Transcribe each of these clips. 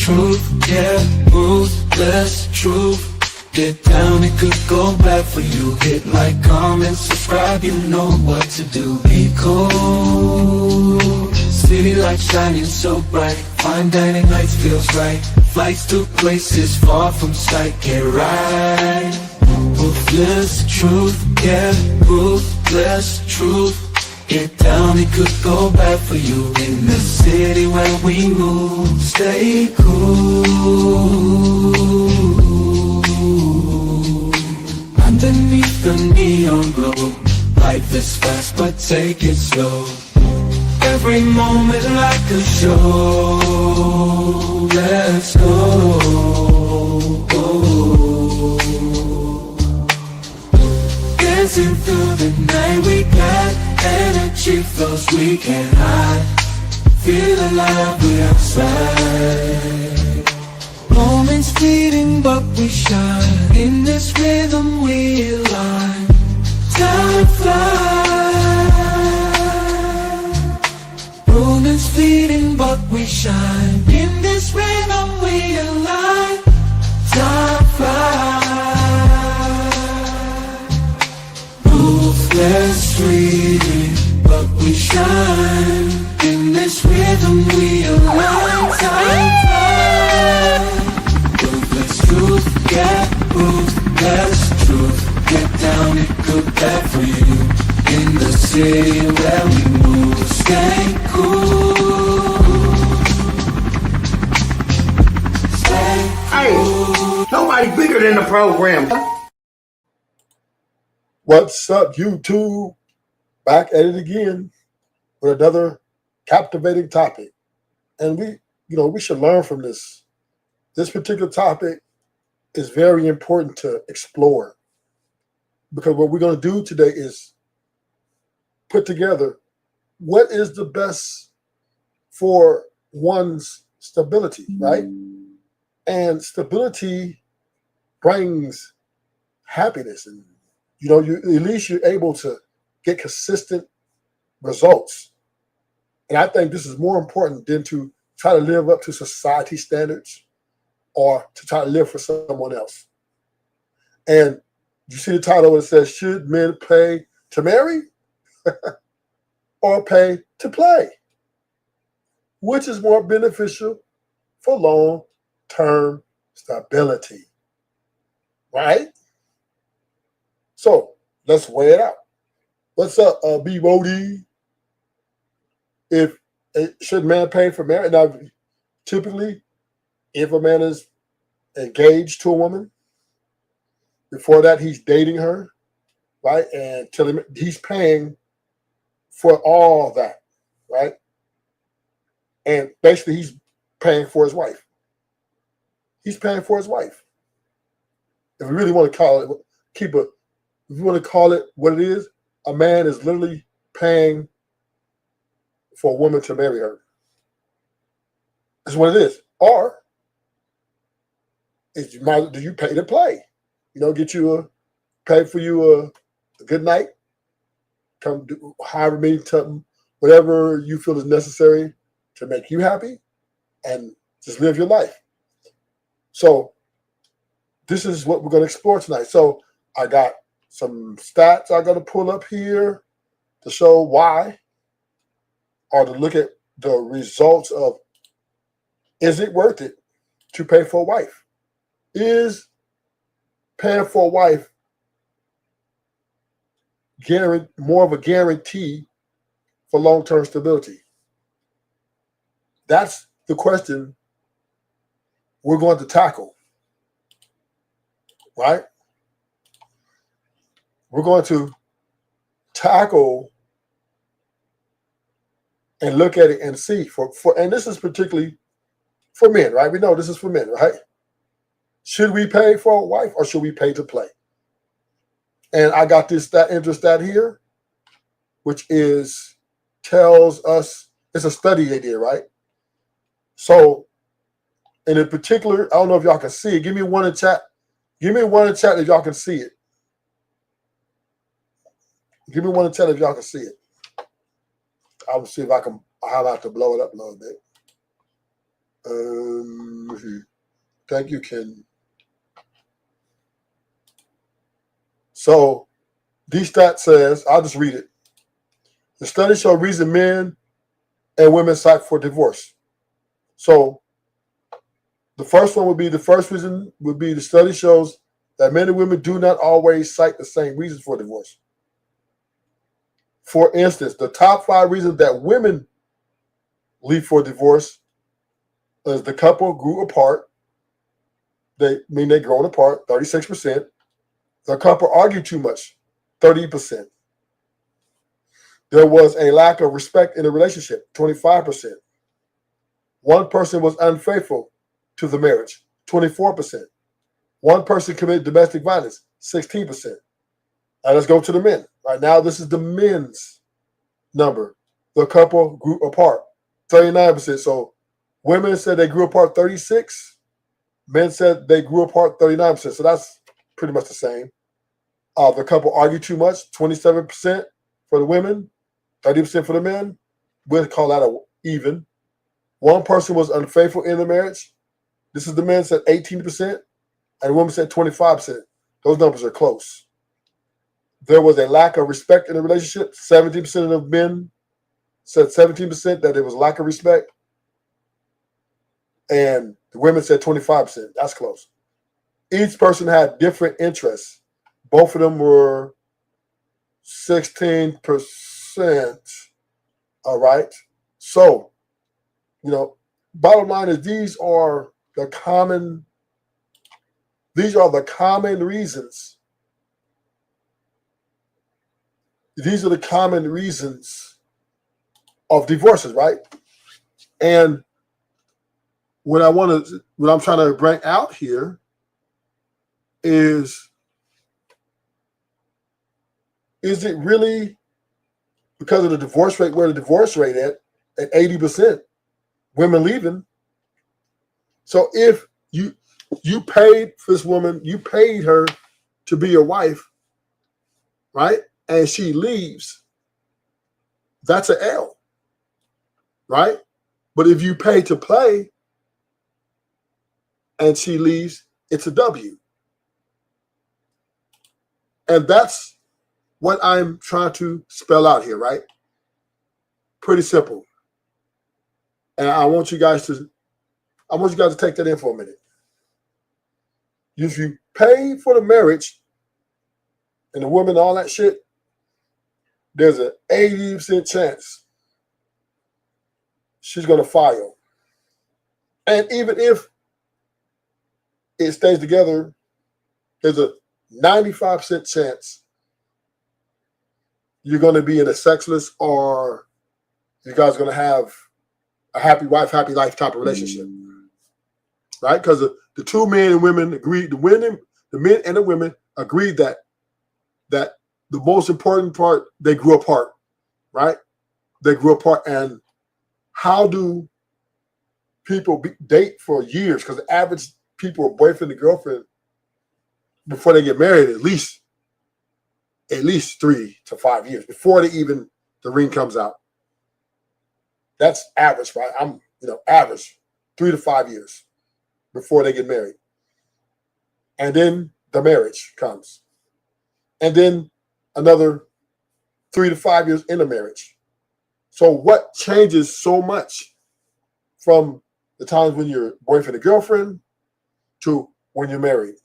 truth, yeah, ruthless truth. Get down, it could go bad for you. Hit like, comment, subscribe, you know what to do. Be cool, city lights shining so bright. Fine dining nights feels right. Flights to places far from sight. Get right, ruthless truth, yeah, ruthless truth. Get down, it could go bad for you. In the city where we move, stay cool. Underneath the neon glow, life is fast but take it slow. Every moment like a show. Let's go. Dancing through the night, we got energy flows we can't hide. Feel alive, we outside. Moments fleeting but we shine. In this rhythm we align. Time flies. Moments fleeting but we shine. In this rhythm we align. Time flies. Ruthless fleeting but we shine. In this rhythm we align. Time flies. Ruthless truth, yeah, ruthless truth. Get down, it could bad for you. In the city where we move, stay cool. Stay cool. Hey, nobody bigger than the program. What's up, YouTube? Back at it again with another captivating topic. And we should learn from this. This particular topic is very important to explore, because what we're going to do today is put together what is the best for one's stability, right? And stability brings happiness, and at least you're able to get consistent results. And I think this is more important than to try to live up to society standards or to try to live for someone else. And you see the title, it says, should men pay to marry or pay to play? Which is more beneficial for long-term stability, right? So let's weigh it out. What's up, B. Wody? Should man pay for marriage? Now, typically, if a man is engaged to a woman, before that he's dating her, right? And he's paying for all that, right? And basically he's paying for his wife. He's paying for his wife. If we really want to call it, if you want to call it what it is, a man is literally paying for a woman to marry her. That's what it is. Or do you pay to play? Get you pay for you a good night. Come do however many times, whatever you feel is necessary to make you happy, and just live your life. So this is what we're going to explore tonight. So I got some stats I'm going to pull up here to show why, or to look at the results of, is it worth it to pay for a wife? Is paying for a wife more of a guarantee for long-term stability? That's the question we're going to tackle, right? We're going to tackle and look at it and see and this is particularly for men, right? We know this is for men, right? Should we pay for a wife or should we pay to play? And I got this interest stat here, which tells us, it's a study they did, right? So in particular, I don't know if y'all can see it. Give me one in chat. Give me one in chat if y'all can see it. Give me one in chat if y'all can see it. I'll see if I can, I'll have to blow it up a little bit. Thank you, Ken. So, D-Stat says, I'll just read it. The study showed reason men and women cite for divorce. So, the first reason would be the study shows that men and women do not always cite the same reasons for divorce. For instance, the top 5 reasons that women leave for divorce is the couple grew apart. They grown apart, 36%. The couple argued too much, 30%. There was a lack of respect in the relationship, 25%. One person was unfaithful to the marriage, 24%. One person committed domestic violence, 16%. Now let's go to the men. Right now, this is the men's number. The couple grew apart, 39%. So women said they grew apart 36%. Men said they grew apart 39%. So that's pretty much the same. The couple argued too much, 27% for the women, 30% for the men. We'll call that a even. One person was unfaithful in the marriage. This is the men said 18%, and the women said 25%. Those numbers are close. There was a lack of respect in the relationship. 17% of the men said 17% that there was a lack of respect. And the women said 25%. That's close. Each person had different interests. Both of them were 16%. All right. So, bottom line is these are the common reasons. These are the common reasons of divorces, right? And what I'm trying to bring out here is it really because of the divorce rate, where the divorce rate at 80%, women leaving? So if you paid for this woman, you paid her to be your wife, right? And she leaves, that's an L, right? But if you pay to play and she leaves, it's a W. And that's what I'm trying to spell out here, right? Pretty simple. And I want you guys to take that in for a minute. If you pay for the marriage and the woman, all that shit, there's an 80% chance she's going to file. And even if it stays together, there's a 95% chance you're going to be in a sexless, or you guys are going to have a happy wife, happy life type of relationship, right? Because the two men and women agreed, the men and the women agreed that the most important part, they grew apart, right? They grew apart. And how do people date for years? Because the average people are boyfriend and girlfriend before they get married at least 3 to 5 years before the ring comes out. That's average, right? Average 3 to 5 years before they get married. And then the marriage comes. And then another 3 to 5 years in the marriage. So what changes so much from the times when you're boyfriend and girlfriend to when you're married?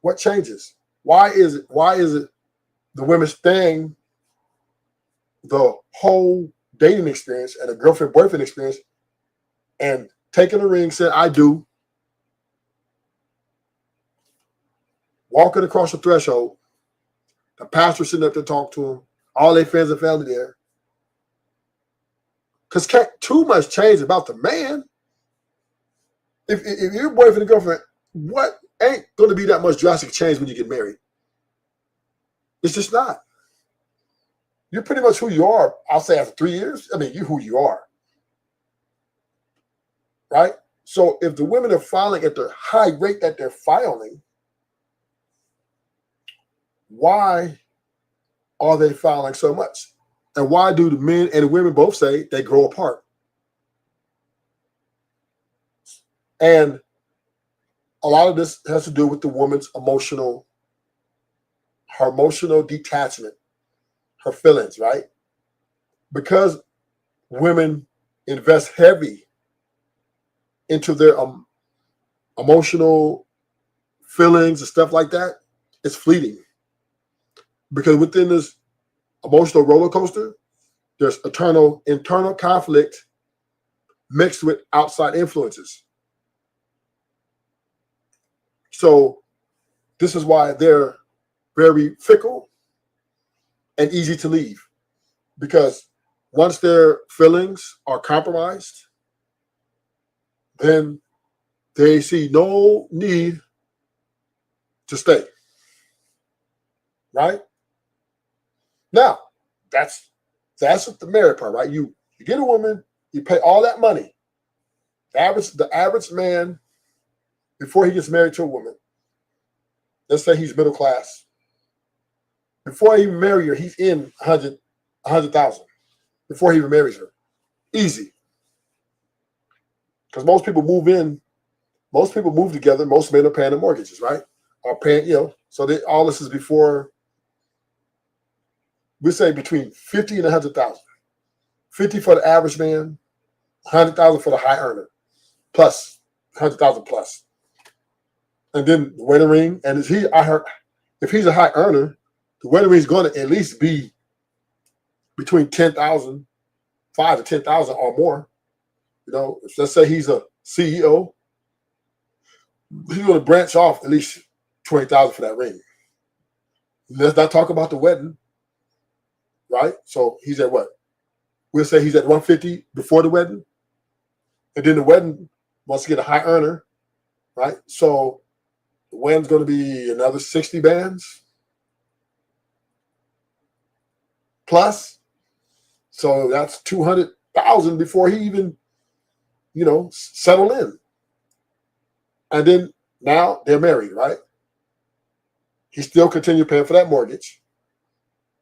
What changes? Why is it the women staying the whole dating experience and a girlfriend-boyfriend experience and taking a ring, said, I do, walking across the threshold, the pastor sitting up there talking to them, all their friends and family there. Because can't too much change about the man. If you're boyfriend and girlfriend, what ain't going to be that much drastic change when you get married? It's just not. You're pretty much who you are, I'll say, after 3 years. I mean, you're who you are. Right? So if the women are filing at the high rate that they're filing, why are they filing so much? And why do the men and the women both say they grow apart? And a lot of this has to do with the woman's her emotional detachment, her feelings, right? Because women invest heavy into their emotional feelings and stuff like that, it's fleeting. Because within this emotional roller coaster, there's internal conflict mixed with outside influences. So this is why they're very fickle and easy to leave. Because once their feelings are compromised, then they see no need to stay. Right? Now, that's the married part, right? You get a woman, you pay all that money. The average man, before he gets married to a woman, let's say he's middle class. Before he even marry her, he's in 100,000 before he even marries her. Easy. Because most people move together, most men are paying their mortgages, right? Are paying, so all this is before, we say between 50 and 100,000. 50 for the average man, 100,000 for the high earner, plus 100,000 plus. And then the wedding ring, and if he's a high earner, the wedding ring is going to at least be between 10,000, 5 to 10,000 or more. Let's say he's a CEO, he's going to branch off at least 20,000 for that ring. Let's not talk about the wedding, right? So he's at what? We'll say he's at 150 before the wedding, and then the wedding wants to get a high earner, right? So the wedding's going to be another 60 bands plus. So that's 200,000 before he even, settle in. And then now they're married, right? He still continue paying for that mortgage,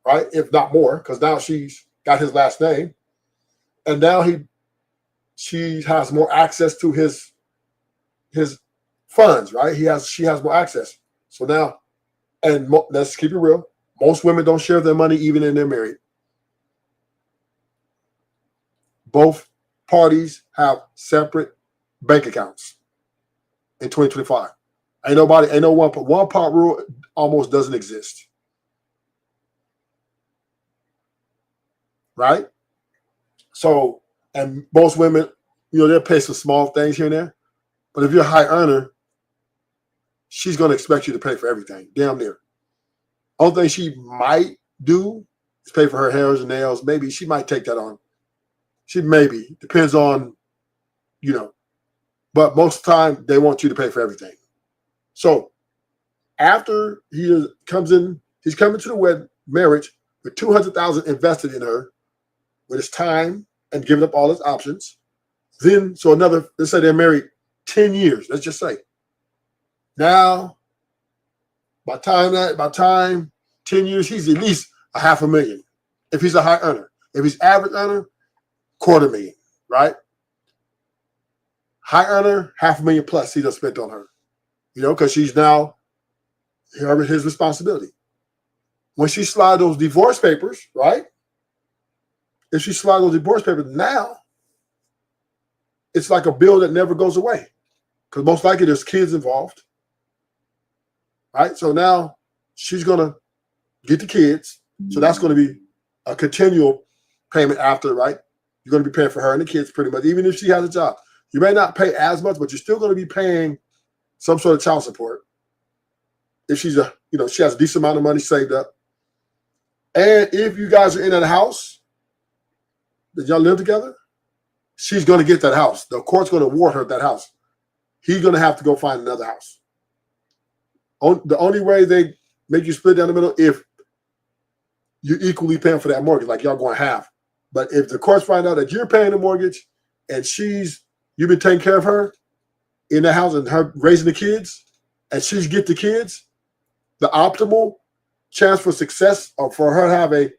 right? If not more, because now she's got his last name, and now she has more access to his funds, right? She has more access. So now, and let's keep it real, most women don't share their money even when they're married. Both parties have separate bank accounts in 2025. Ain't no one part rule almost doesn't exist. Right? So, and most women, they'll pay some small things here and there. But if you're a high earner, she's going to expect you to pay for everything, damn near. Only thing she might do is pay for her hairs and nails. Maybe she might take that on. Depends on, but most of the time they want you to pay for everything. So after he comes in, he's coming to the marriage with 200,000 invested in her, with his time and giving up all his options. Then, let's say they're married 10 years. Let's just say. Now, by time 10 years, he's at least $500,000. If he's a high earner. If he's average earner, $250,000, right? High earner, $500,000 plus he just spent on her. Because she's now his responsibility. When she slides those divorce papers, right? If she slides those divorce papers now, it's like a bill that never goes away. Because most likely there's kids involved. Right? So now she's going to get the kids. So that's going to be a continual payment after, right? You're going to be paying for her and the kids pretty much, even if she has a job. You may not pay as much, but you're still going to be paying some sort of child support. If she's she has a decent amount of money saved up. And if you guys are in a house that y'all live together, she's going to get that house. The court's going to award her that house. He's going to have to go find another house. The only way they make you split down the middle if you're equally paying for that mortgage, like y'all going half. But if the courts find out that you're paying the mortgage and you've been taking care of her in the house and her raising the kids, and she's get the kids, the optimal chance for success or for her to have a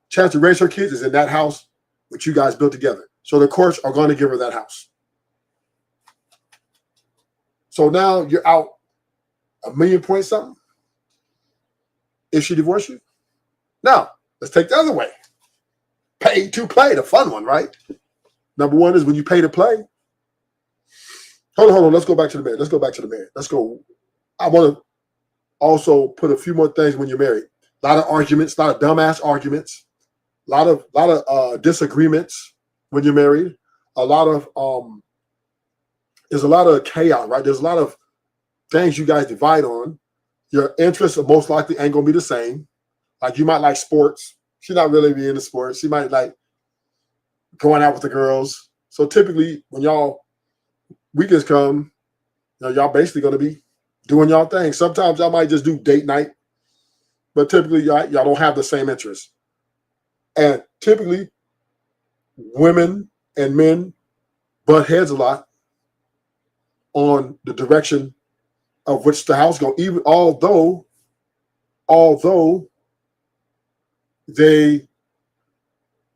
chance to raise her kids is in that house which you guys built together. So the courts are going to give her that house. So now you're out $1 million point something if she divorced you. Now, let's take the other way. Pay to play, the fun one, right? Number one is when you pay to play. Hold on. Let's go back to the marriage. Let's go. I want to also put a few more things when you're married. A lot of arguments, a lot of dumbass arguments, a lot of disagreements when you're married. There's a lot of chaos, right? There's a lot of things you guys divide on. Your interests are most likely ain't gonna be the same. Like you might like sports. She's not really be into sports. She might like going out with the girls. So typically when y'all weekends come, y'all basically gonna be doing y'all thing. Sometimes y'all might just do date night, but typically y'all don't have the same interests. And typically women and men butt heads a lot on the direction of which the house go, even although they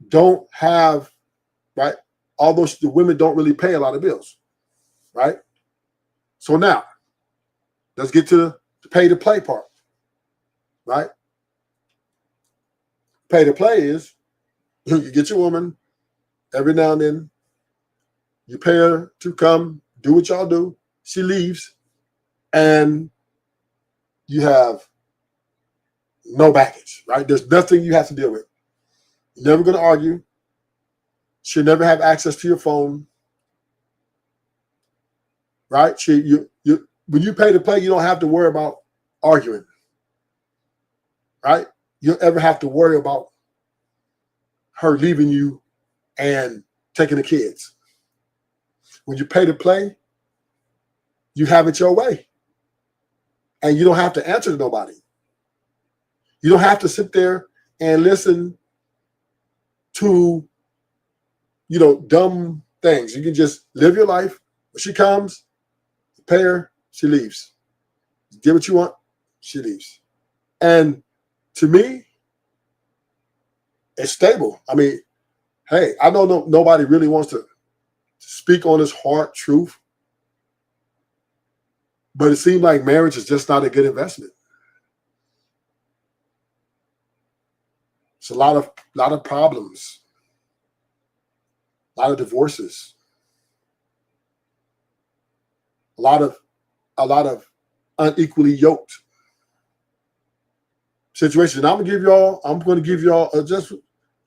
don't have, right? Although the women don't really pay a lot of bills, right? So now, let's get to the pay to play part, right? Pay to play is you get your woman every now and then, you pay her to come do what y'all do. She leaves, and you have no baggage, right? There's nothing you have to deal with. You're never going to argue. She'll never have access to your phone, right? When you pay to play, you don't have to worry about arguing, right? You don't ever have to worry about her leaving you and taking the kids. When you pay to play, you have it your way. And you don't have to answer to nobody. You don't have to sit there and listen to, dumb things. You can just live your life. When she comes, you pay her, she leaves. You get what you want, she leaves. And to me, it's stable. I mean, hey, I know nobody really wants to speak on this hard truth, but it seems like marriage is just not a good investment. It's a lot of problems, a lot of divorces, a lot of unequally yoked situations. And I'm gonna give y'all I'm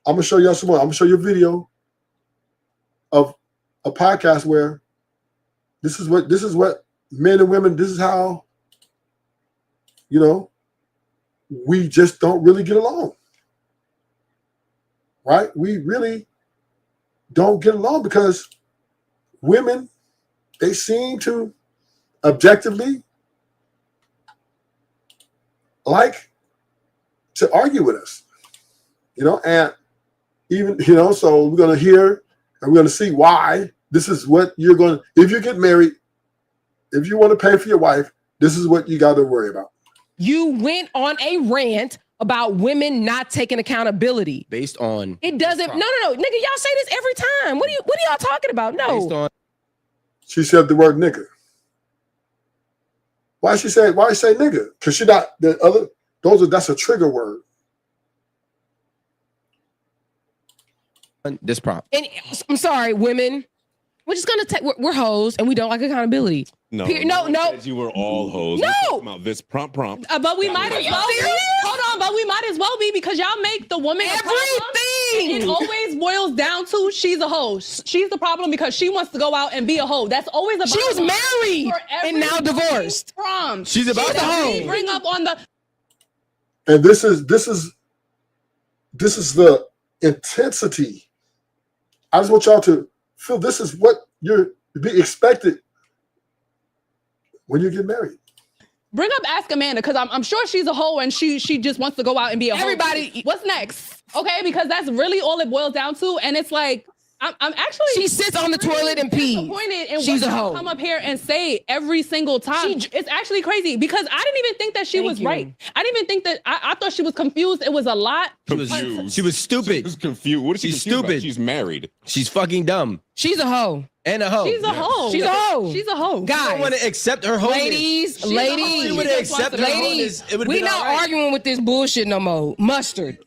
gonna show y'all some more. I'm gonna show you a video of a podcast where this is what men and women, this is how, we just don't really get along. Right? We really don't get along because women, they seem to objectively like to argue with us, and even, so we're going to hear and we're going to see why this is what you're going to, if you get married, if you want to pay for your wife, this is what you got to worry about. You went on a rant about women not taking accountability. Based on it doesn't. No. Nigga, y'all say this every time. What are y'all talking about? No. based on She said the word nigga. Why say nigga? Because she not the other, that's a trigger word. this prompt. And I'm sorry, women. We're just gonna take. We're hoes, and we don't like accountability. No, no. said you were all hoes. No. We're talking about this prompt. But we might as well. Hold on, but we might as well be because y'all make the woman a problem. Everything. It always boils down to she's a hoe. She's the problem because she wants to go out and be a hoe. That's always the She was bottom line married for every and now divorced. Prom. She's about to We hoe. bring up on the. And this is the intensity. I just want y'all to feel this is what you're to be expected when you get married. Bring up Ask Amanda because I'm sure she's a hoe and she just wants to go out and be a hoe. Everybody, What's next? Okay, because that's really all it boils down to. And it's like, I'm actually. She sits on the toilet and pees. Disappointed in She's what a you hoe. come up here and say every single time. It's actually crazy because I didn't even think that she was right. I didn't even think that. I thought she was confused. It was a lot. Confused. She was stupid. She was confused. What is she She's confused about? stupid. She's married. She's fucking dumb She's a hoe. and a hoe. She's a hoe. She's a hoe. She's a hoe. I Guys, want to accept her hoeness. ladies, She would have accepted her ladies, hoeness. It would we been not all right. arguing with this bullshit no more. Mustard.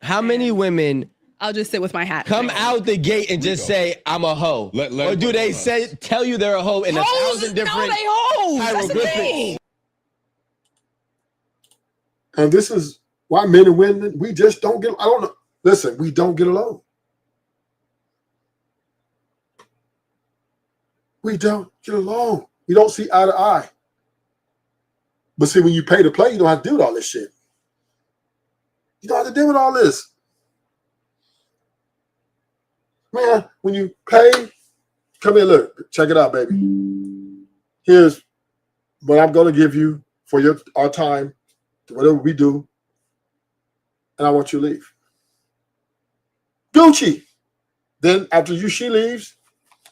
How many women I'll just sit with my hat. come out the gate and just say, I'm a hoe? Let or do they tell you they're a hoe in Hoes, 1,000 different no, they hoes. That's the hieroglyphics? thing. And this is why men and women, we just don't get, I don't know. Listen, we don't get along. We don't get along. We don't see eye to eye. But see, when you pay to play, you don't have to do all this shit. You don't have to deal with all this. Man, when you pay, come here, look, check it out, baby. Here's what I'm going to give you for our time, whatever we do, and I want you to leave. Gucci. Then after she leaves,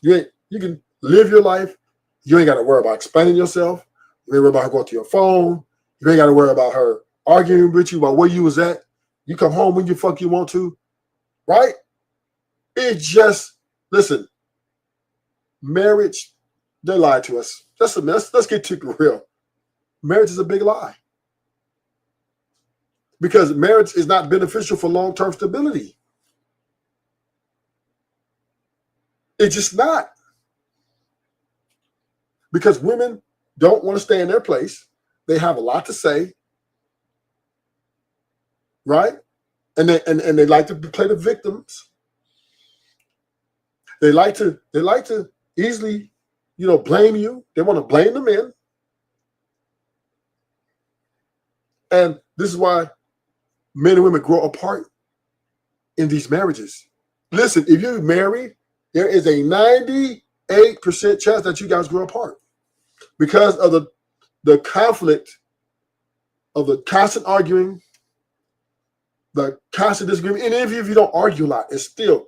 you can live your life. You ain't got to worry about explaining yourself. You ain't worry about her going to your phone. You ain't got to worry about her arguing with you about where you was at. You come home when you fuck you want to, right? It's just, listen, marriage, they lied to us. Let's get to real. Marriage is a big lie. Because marriage is not beneficial for long-term stability. It's just not. Because women don't want to stay in their place. They have a lot to say. Right? And they like to play the victims. They like to easily, blame you. They want to blame the men. And this is why men and women grow apart in these marriages. Listen, if you're married, there is a 98% chance that you guys grow apart because of the conflict of the constant arguing, the constant disagreement. And even if you don't argue a lot, it's still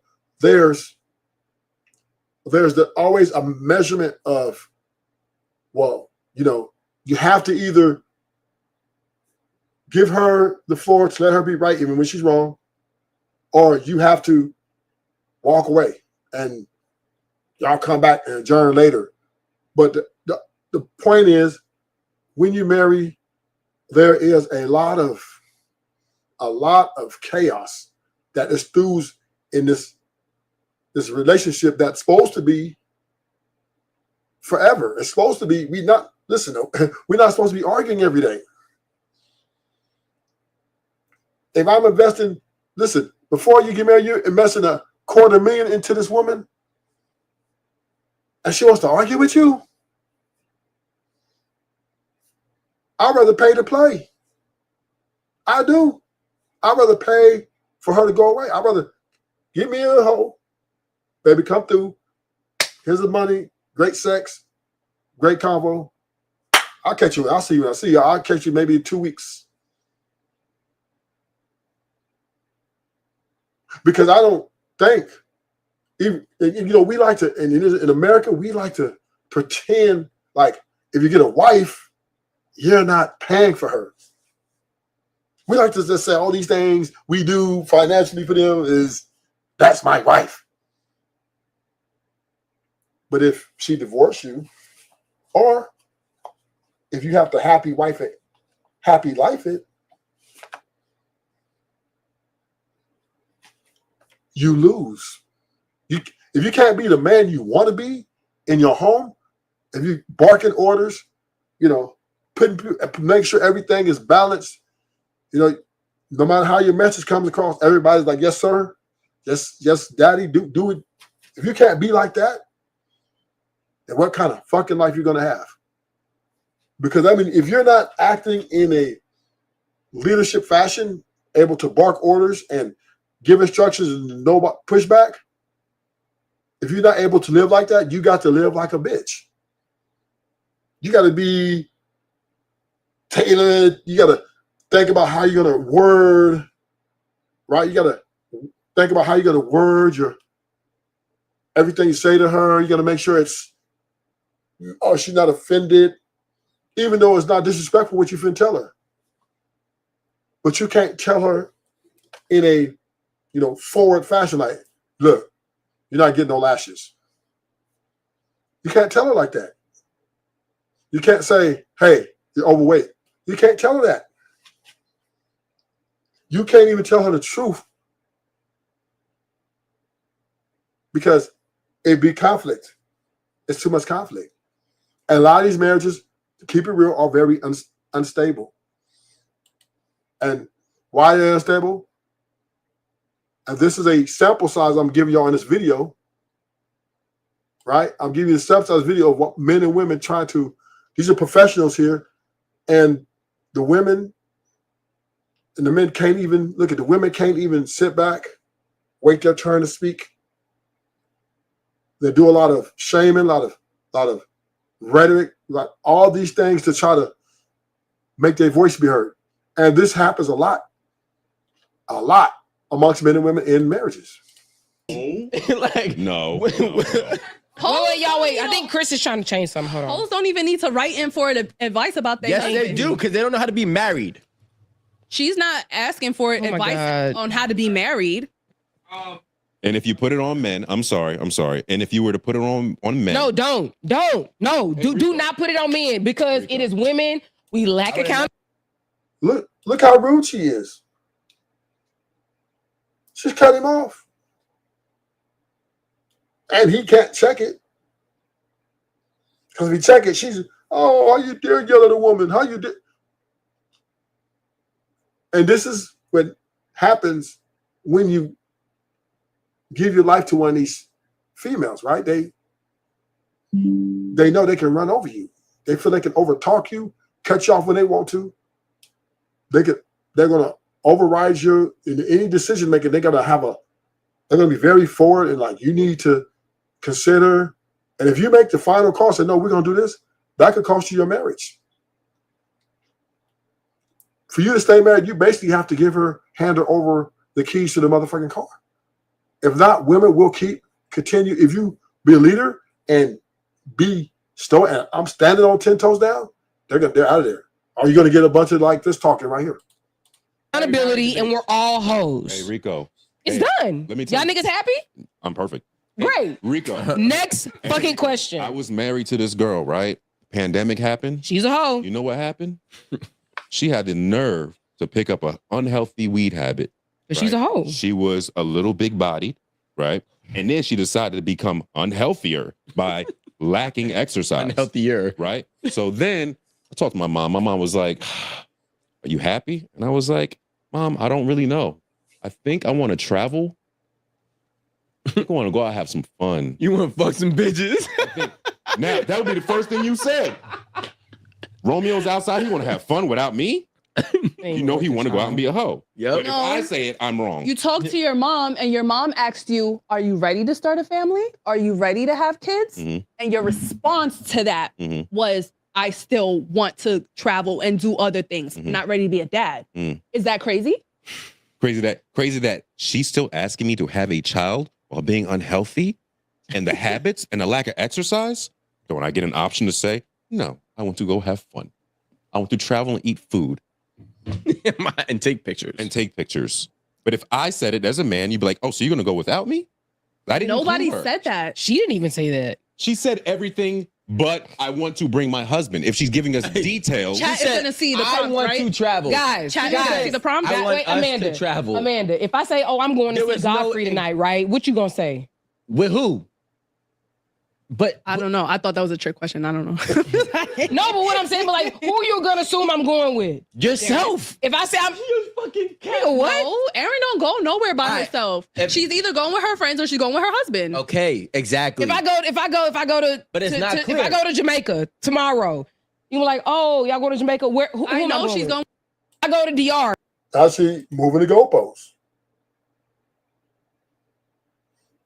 there's always a measurement of, well, you have to either give her the floor to let her be right even when she's wrong, or you have to walk away and y'all come back and adjourn later. But the point is, when you marry, there is a lot of chaos that ensues in this relationship that's supposed to be forever. It's supposed to be, we're not supposed to be arguing every day. If I'm investing, listen, before you get married, you're investing $250,000 into this woman, and she wants to argue with you. I'd rather pay to play. I do. I'd rather pay for her to go away. I'd rather get me in a hole. Baby, come through. Here's the money. Great sex. Great convo. I'll catch you. I'll see you when I see you. I'll catch you maybe in 2 weeks. Because I don't think, even, we like to, and in America, we like to pretend like if you get a wife, you're not paying for her. We like to just say all these things we do financially for them that's my wife. But if she divorced you, or if you have to happy life it, you lose. If you can't be the man you want to be in your home, if you barking orders, make sure everything is balanced. No matter how your message comes across, everybody's like, yes, sir. Yes, daddy, do it. If you can't be like that, then what kind of fucking life you're going to have? Because, if you're not acting in a leadership fashion, able to bark orders and give instructions and no pushback, if you're not able to live like that, you got to live like a bitch. You got to be tailored. You got to think about how you're going to word, right? You got to think about how you're going to word everything you say to her, you got to make sure she's not offended, even though it's not disrespectful what you finna tell her. But you can't tell her in a, forward fashion like, look, you're not getting no lashes. You can't tell her like that. You can't say, hey, you're overweight. You can't tell her that. You can't even tell her the truth because it'd be conflict. It's too much conflict. And a lot of these marriages, to keep it real, are very unstable. And why they're unstable? And this is a sample size I'm giving y'all in this video, right? I'm giving you a sample size video of what men and women trying to, these are professionals here, and the women and the men can't even, look at the women can't even sit back, wait their turn to speak. They do a lot of shaming, a lot of rhetoric, like all these things to try to make their voice be heard. And this happens a lot amongst men and women in marriages. Like, No. Wait, y'all, wait. I think Chris is trying to change something. Hold on. Hoes don't even need to write in for advice about their yes, husband. they do, because they don't know how to be married. She's not asking for my advice God. on how to be married. And if you put it on men, I'm sorry. And if you were to put it on men, No, don't. No, do not put it on men because it is women. We lack accountability. Look how rude she is. She's cut him off. And he can't check it. Because if he check it, she's, oh, how you dare yell at a woman? How you dare? And this is what happens when you give your life to one of these females, right? They know they can run over you. They feel they can overtalk you, cut you off when they want to. They're gonna override you in any decision making. They're gonna be very forward and like, you need to consider. And if you make the final call, say, no, we're gonna do this, that could cost you your marriage. For you to stay married, you basically have to hand her over the keys to the motherfucking car. If not, women will continue. If you be a leader and be stoic, and I'm standing on 10 toes down, they're out of there. Are you going to get a bunch of like this talking right here? Accountability, and we're all hoes. hey, Rico. It's hey, done. Let me tell Y'all you, niggas happy? I'm perfect. Great. Rico. Next fucking question. I was married to this girl, right? Pandemic happened. She's a hoe. You know what happened? She had the nerve to pick up an unhealthy weed habit. But she's a hoe. She was a little big bodied, right? And then she decided to become unhealthier by lacking exercise. Unhealthier. Right? So then I talked to my mom. My mom was like, are you happy? And I was like, Mom, I don't really know. I think I want to travel. I think I want to go out and have some fun. You want to fuck some bitches? Now, that would be the first thing you said. Romeo's outside. He want to have fun without me? You know he want to go out and be a hoe. Yep. But if I say it, I'm wrong. You talked to your mom and your mom asked you, are you ready to start a family? Are you ready to have kids? Mhm. And your response to that Mhm. was, I still want to travel and do other things. Mhm. Not ready to be a dad. Mm. Is that crazy? Crazy that she's still asking me to have a child while being unhealthy and the habits and the lack of exercise. So when I get an option to say, no, I want to go have fun. I want to travel and eat food And take pictures. and take pictures. But if I said it as a man, you'd be like, oh, so you're going to go without me? I didn't Nobody include her. said that. She didn't even say that. She said everything, but I want to bring my husband. If she's giving us details. Chat is gonna see the I prompt, want right? to travel. Guys, Chat is gonna see the prompt. I want wait, us Amanda, to travel. Amanda, if I say, oh, I'm going to There see was no Godfrey tonight, right? What you gonna say? With who? But I don't know. I thought that was a trick question. I don't know. No, but what I'm saying, but like, who you gonna assume I'm going with? yourself. If I say I'm Fucking Nigga, what? No, Erin don't go nowhere by Alright. herself. If- She's either going with her friends or she's going with her husband. Okay, exactly. If I go to, But it's not if clear. I go to Jamaica tomorrow, you were like, oh, y'all go to Jamaica? Where? Who I am know going she's with? going. I go to DR. Actually moving the goalposts.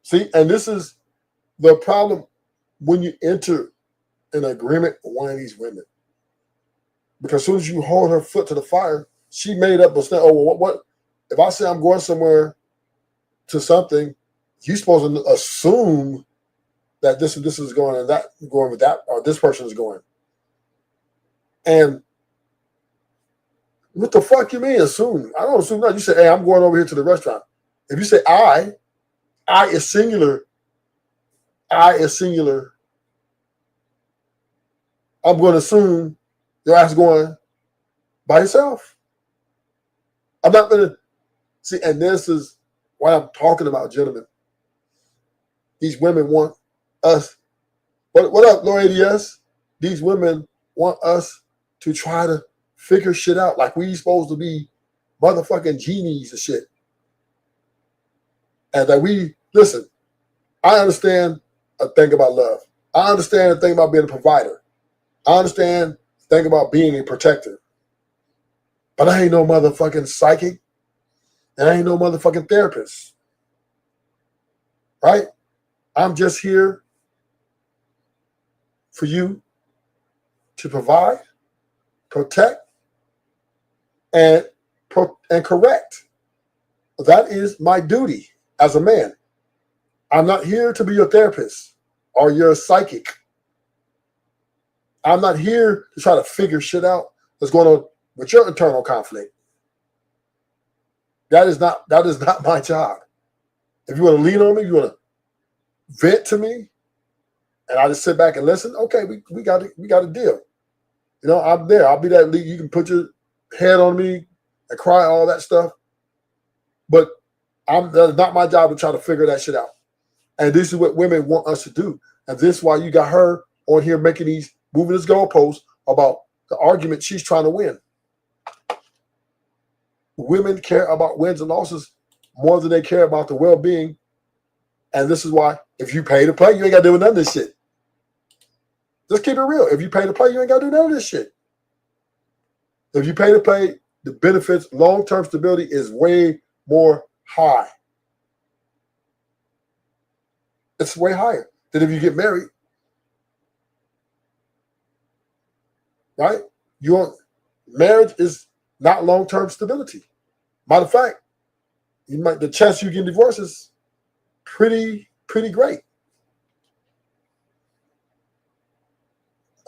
See, and this is the problem when you enter an agreement with one of these women. Because as soon as you hold her foot to the fire, she made up a stand. Oh, well, what? If I say I'm going somewhere to something, you're supposed to assume that this is going and that going with that, or this person is going. And what the fuck you mean assume? I don't assume nothing. You say, hey, I'm going over here to the restaurant. If you say I is singular, I is singular, I'm going to assume your ass going by yourself. I'm not going to see, and this is what I'm talking about, gentlemen. These women want us. What up, Lord ADS? These women want us to try to figure shit out like we supposed to be motherfucking genies and shit. And that we, listen, I understand a thing about love. I understand a thing about being a provider. I understand a thing about being a protector. But I ain't no motherfucking psychic. And I ain't no motherfucking therapist. Right? I'm just here for you to provide, protect, and correct. That is my duty as a man. I'm not here to be your therapist or your psychic. I'm not here to try to figure shit out that's going on with your internal conflict. That is not my job. If you want to lean on me, you want to vent to me, and I just sit back and listen, okay, we got a deal. You know, I'm there. I'll be that lead. You can put your head on me and cry, all that stuff. But that's not my job to try to figure that shit out. And this is what women want us to do. And this is why you got her on here moving this goalpost about the argument she's trying to win. Women care about wins and losses more than they care about the well-being. And this is why if you pay to play, you ain't got to deal with none of this shit. Just keep it real. If you pay to play, you ain't got to do none of this shit. If you pay to play, the benefits, long-term stability is way more high. It's way higher than if you get married. Right? Marriage is not long-term stability. Matter of fact, the chance you get divorced is pretty great.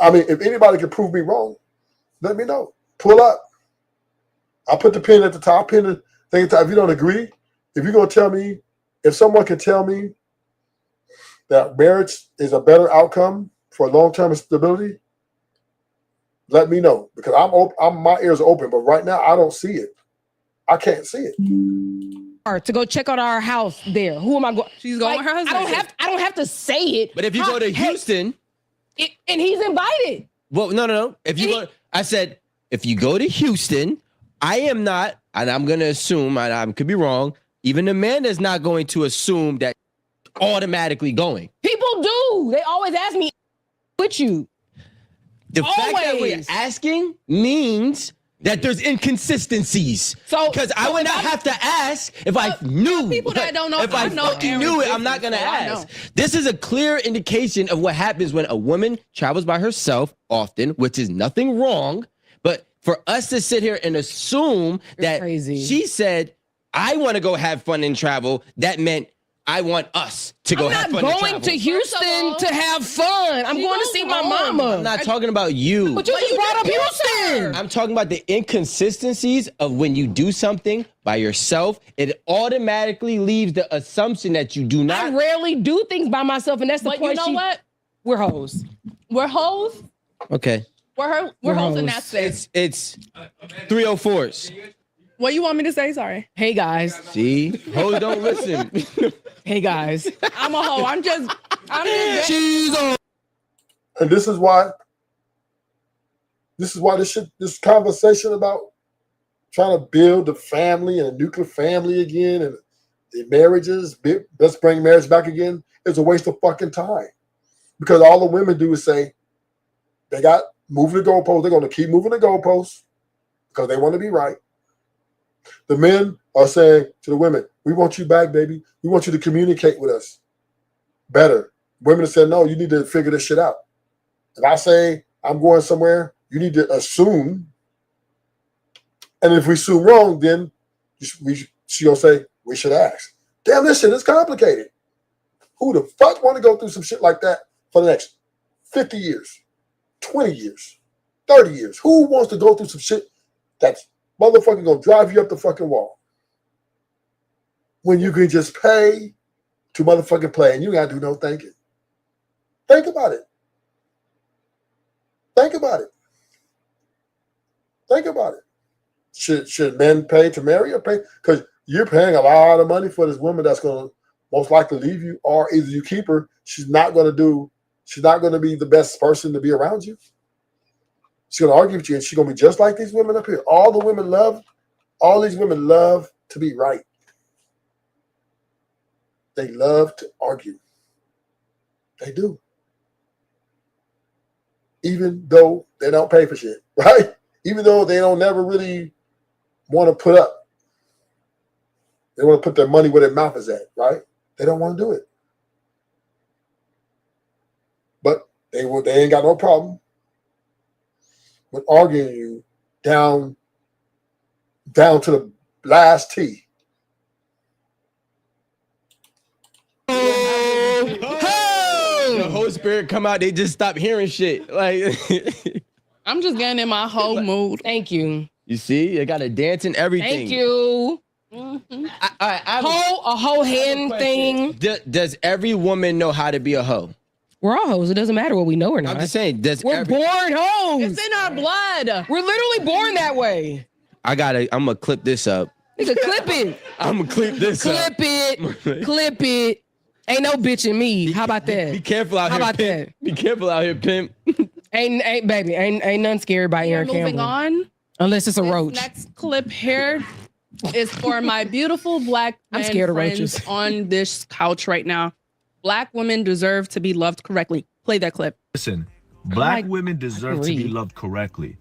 I mean, if anybody can prove me wrong, let me know. Pull up. I'll put the pin at the top, pin the thing at the top. If you don't agree, if you're going to tell me, if someone can tell me that marriage is a better outcome for long-term stability, let me know, because my ears are open, but right now I don't see it. I can't see it. To go check out our house there. Who am I going? She's going with her husband. I don't have to say it. But if you go to Houston, and he's invited. Well, no. I said if you go to Houston, I am not, and I'm gonna assume, and I could be wrong. Even Amanda's not going to assume that automatically going. People do. They always ask me with you. The fact that we're asking means that there's inconsistencies. So, because I would not have to ask if I knew. People that don't know, if I fucking knew it, I'm not gonna ask. This is a clear indication of what happens when a woman travels by herself often, which is nothing wrong. But for us to sit here and assume that she said, "I want to go have fun and travel," that meant I want us to go have fun. I'm not going to Houston to have fun. I'm going to see my mama. I'm not talking about you. But you just brought up Houston. I'm talking about the inconsistencies of when you do something by yourself. It automatically leaves the assumption that you do not. I rarely do things by myself, and that's the point. You know what? We're hoes. We're hoes. Okay. We're hoes in that sense. It's 304s. What you want me to say? Sorry. Hey guys. See, hoes don't listen. Hey guys. I'm a hoe. I'm just. She's on. And this is why this conversation about trying to build the family and a nuclear family again and the marriages, let's bring marriage back again, is a waste of fucking time. Because all the women do is say they got moving the goalposts. They're going to keep moving the goalposts because they want to be right. The men are saying to the women, we want you back, baby. We want you to communicate with us better. Women have said, no, you need to figure this shit out. If I say I'm going somewhere, you need to assume. And if we assume wrong, then she'll say, we should ask. Damn, this shit is complicated. Who the fuck want to go through some shit like that for the next 50 years, 20 years, 30 years? Who wants to go through some shit that's motherfucking gonna drive you up the fucking wall? When you can just pay to motherfucking play and you gotta do no thinking. Think about it. Think about it. Think about it. Should men pay to marry or pay? Because you're paying a lot of money for this woman that's gonna most likely leave you, or either you keep her, she's not gonna be the best person to be around you. She's gonna argue with you, and she's gonna be just like these women up here. All these women love to be right. They love to argue. They do. Even though they don't pay for shit, right? Even though they don't never really want to put up. They want to put their money where their mouth is at, right? They don't want to do it. But they ain't got no problem with arguing you down to the last T. The Holy Spirit come out, they just stop hearing shit. Like I'm just getting in my whole mood. Thank you. you see, they got to dance and everything. Thank you. Mhm. I have A whole hand thing. Does every woman know how to be a hoe? We're all hoes. It doesn't matter what we know or not. I'm just saying, We're born hoes. It's in our blood. We're literally born that way. I'm gonna clip this up. Nigga, clip it. I'm gonna clip this up. Clip it. Clip it. Ain't no bitch in me. How about that? Be careful out How here, about pimp. that? Be careful out here, pimp. Ain't baby. Ain't nothing scary about Aaron Moving Campbell. on. Unless it's a This roach. next clip here is for my beautiful black I'm men scared of friends roaches. on this couch right now. Black women deserve to be loved correctly. Play that clip. Listen, black like- women deserve to be agree. loved correctly.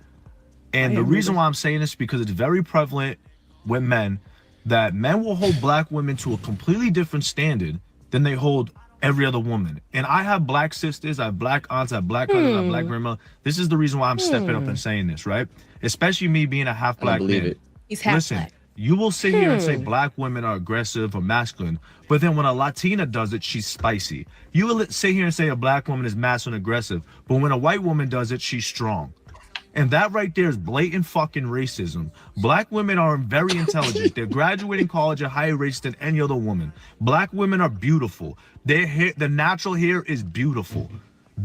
And the reason why I'm saying this is because it's very prevalent with men that men will hold black women to a completely different standard than they hold every other woman. And I have black sisters, I have black aunts, I have black cousins, I have black grandma. This is the reason why I'm stepping up and saying this, right? Especially me being a half black believe man. it. He's half Listen, black. you will sit here and say black women are aggressive or masculine, but then when a Latina does it, she's spicy. You will sit here and say a black woman is masculine and aggressive, but when a white woman does it, she's strong. And that right there is blatant fucking racism. Black women are very intelligent. They're graduating college at higher rates than any other woman. Black women are beautiful. Their hair, the natural hair is beautiful.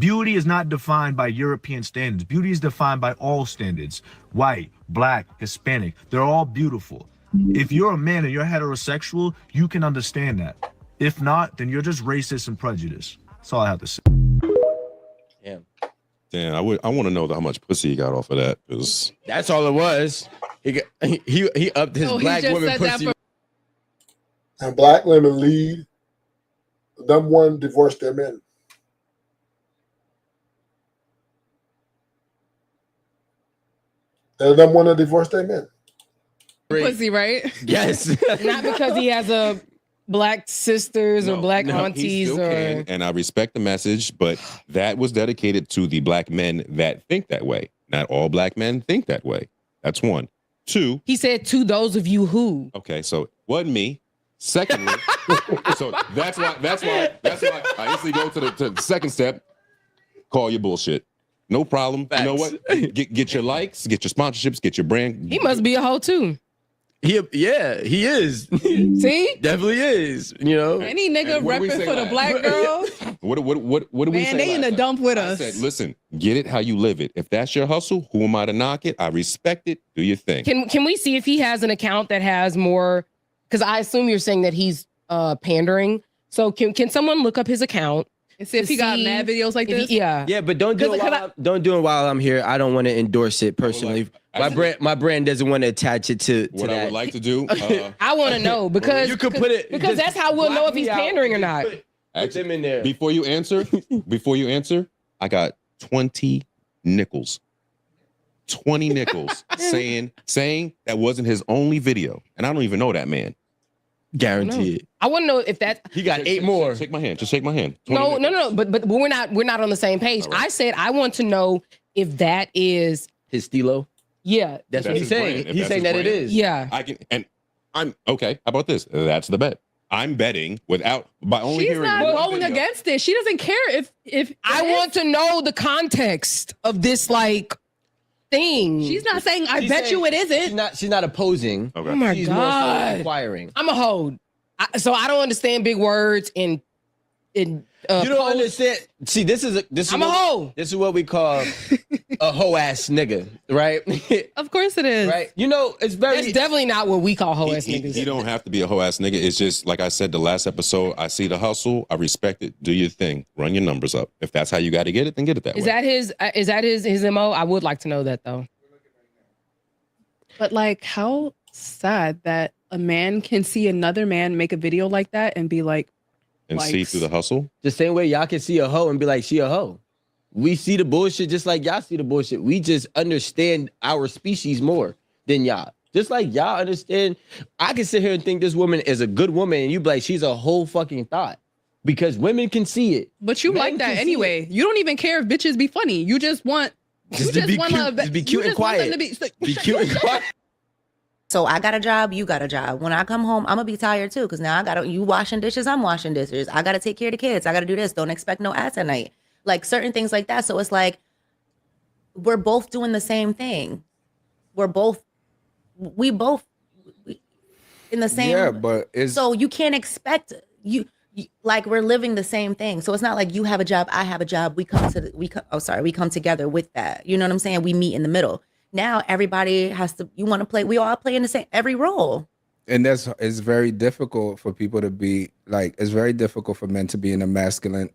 Beauty is not defined by European standards. Beauty is defined by all standards. White, black, Hispanic, they're all beautiful. If you're a man and you're heterosexual, you can understand that. If not, then you're just racist and prejudiced. That's all I have to say. Damn. Damn, I want to know how much pussy he got off of that. Cause That's all it was. He upped his Oh, he black just woman said that pussy. for- And black women lead number one, divorce their men. They're the number one to divorce their men. Pussy, right? Yes. Not because he has a black sisters or black he aunties still or can, and I respect the message, but that was dedicated to the black men that think that way. Not all black men think that way. That's one. Two. he said to those of you who. Okay, so it wasn't me. Secondly, so that's why I instantly go to the second step. Call your bullshit. No problem. You know Facts. what? Get your likes, get your sponsorships, get your brand. He must be a hoe too. He is. See? Definitely is. You know. Any nigga And what do we repping say for the last? black girls, What do we say? man, they in last the time? dump with I us. said, listen, get it how you live it. If that's your hustle, who am I to knock it? I respect it. Do your thing. Can we see if he has an account that has more? Because I assume you're saying that he's pandering. So can someone look up his account? And see if he got see mad videos like If this. he- yeah. Yeah, but don't do it. Don't do it while I'm here. I don't want to endorse it personally. My brand doesn't want to attach it to What that. I would like to do. I want to know because You could put it because that's how we'll know if he's pandering or not. Put them in there. Before you answer, I got 20 nickels. 20 nickels saying that wasn't his only video. And I don't even know that man. Guaranteed. I want to know if that. He got 8 more. Shake my hand. Just shake my hand. 20 No. nickels. But we're not on the same page. All right. I said I want to know if that is. His stilo. Yeah. That's what That's he's his saying. brand. If He's that's saying his that it brand. is. Yeah. I can, and I'm okay. How about this? That's the bet. I'm betting without by only She's hearing not one going video. against it. She doesn't care if I want to know the context of this like thing. She's not saying I She's bet saying you it isn't. She's not opposing. Okay. Oh my She's more so God. inquiring. I'm a hoe. So I don't understand big words in You don't posts. understand. See, this is I'm a hoe. This is what we call a hoe ass nigga, right? Of course it is. Right? You know, it's very That's definitely not what we call hoe ass He niggas. don't have to be a hoe ass nigga. It's just like I said the last episode. I see the hustle. I respect it. Do your thing. Run your numbers up. If that's how you got to get it, then get it that Is way. that his MO? I would like to know that though. But like, how sad that a man can see another man make a video like that and be like, And see likes. through the hustle. the same way y'all can see a hoe and be like, she a hoe. We see the bullshit just like y'all see the bullshit. We just understand our species more than y'all. Just like y'all understand, I can sit here and think this woman is a good woman, and you be like, she's a whole fucking thought. Because women can see it. but you Men like can that see anyway. it. You don't even care if bitches be funny. You just want Just to be cute. Just be cute and quiet. Be cute and quiet. So I got a job, you got a job. When I come home, I'm gonna be tired too, because now I gotta, you washing dishes, I'm washing dishes. I gotta take care of the kids. I gotta do this. Don't expect no ass at night. Like certain things like that. So it's like we're both doing the same thing. We both in the same. Yeah, but it's So you can't expect like we're living the same thing. So it's not like you have a job, I have a job. We come together with that. You know what I'm saying? We meet in the middle. Now everybody has to. You want to play. We all play in the same every role. and that's it's very difficult for people to be like it's very difficult for men to be in a masculine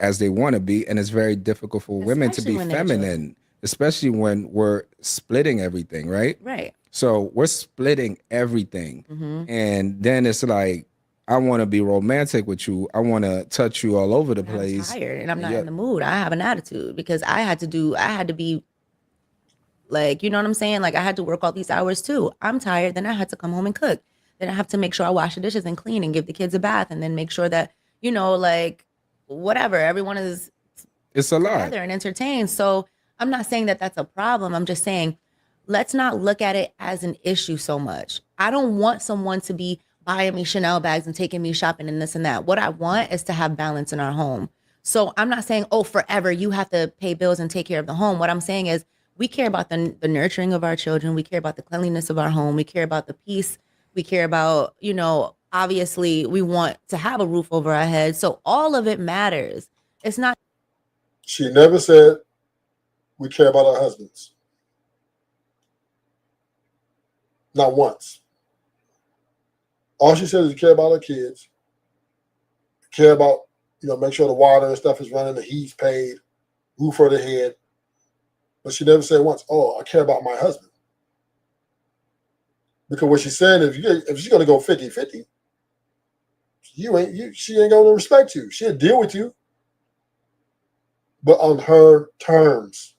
as they want to be, and it's very difficult for women to Especially be when they're feminine, especially when we're splitting everything, right? Right. So we're splitting everything, Mm-hmm. and then it's like I want to be romantic with you. I want to touch you all over the I'm place. tired and I'm not Yeah. in the mood. I have an attitude because I had to be like, you know what I'm saying? Like I had to work all these hours too. I'm tired. Then I had to come home and cook. Then I have to make sure I wash the dishes and clean and give the kids a bath and then make sure that, you know, like whatever, everyone is It's a lot. together and entertained. So I'm not saying that that's a problem. I'm just saying, let's not look at it as an issue so much. I don't want someone to be buying me Chanel bags and taking me shopping and this and that. What I want is to have balance in our home. So I'm not saying, oh, forever you have to pay bills and take care of the home. What I'm saying is we care about the nurturing of our children. We care about the cleanliness of our home. We care about the peace. We care about, you know, obviously we want to have a roof over our heads. So all of it matters. It's not. She never said we care about our husbands. Not once. All she said is we care about our kids. Care about, you know, make sure the water and stuff is running, the heat's paid, roof over the head. But she never said once, oh, I care about my husband. Because what she's saying is if she's going to go 50-50, she ain't going to respect you. She'll deal with you, but on her terms.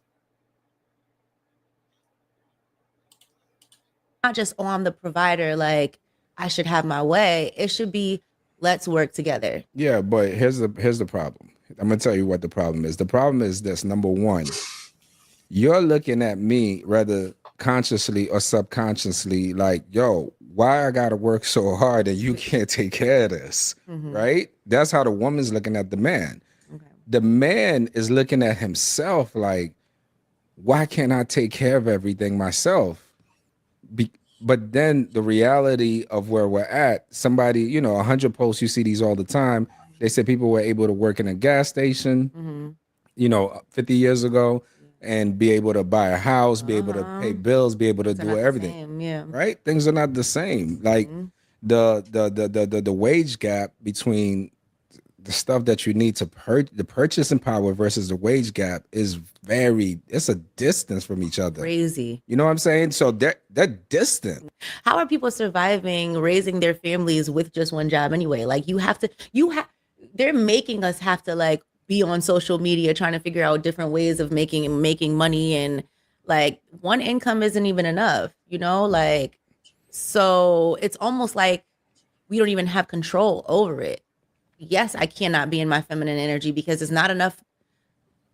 Not just, oh, I'm the provider, like I should have my way. It should be, let's work together. Yeah, but here's the problem. I'm gonna tell you what the problem is. The problem is this: number one, you're looking at me rather consciously or subconsciously, like, yo, why I gotta work so hard and you can't take care of this, right? That's how the woman's looking at the man. Okay. The man is looking at himself like, why can't I take care of everything myself? But then the reality of where we're at, somebody, you know, 100 posts, you see these all the time. They said people were able to work in a gas station, you know, 50 years ago and be able to buy a house, be able to pay bills, be able to They're do not the everything. same, yeah. Right? Things are not the same. Like the wage gap between the stuff that you need to the purchasing power versus the wage gap is it's a distance from each other. Crazy. You know what I'm saying? So they're distant. How are people surviving raising their families with just one job anyway? Like they're making us have to like be on social media trying to figure out different ways of making money, and like one income isn't even enough, you know? Like, so it's almost like we don't even have control over it. Yes, I cannot be in my feminine energy because there's not enough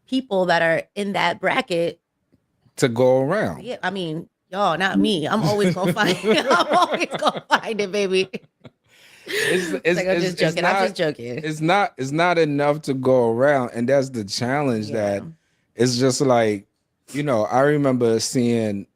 people that are in that bracket To go around. Yeah, I mean, y'all, not me. I'm always gonna find. I'm always gonna find it, baby. it's, Like, I'm just joking. I'm just joking. It's not enough to go around, and that's the challenge. Yeah. That it's just like, I remember seeing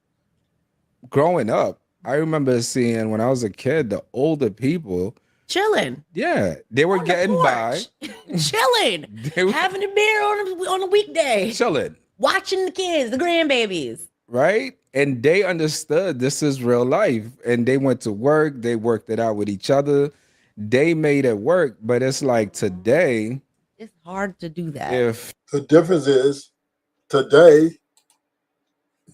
growing up. I remember seeing when I was a kid, the older people, Chilling. yeah, they were On the getting by, porch. Chilling. They were Having a beer on a weekday. chilling, Watching the kids, the grandbabies. right? And they understood this is real life, and they went to work. They worked it out with each other. They made it work. But it's like today, It's hard to do that. if The difference is today,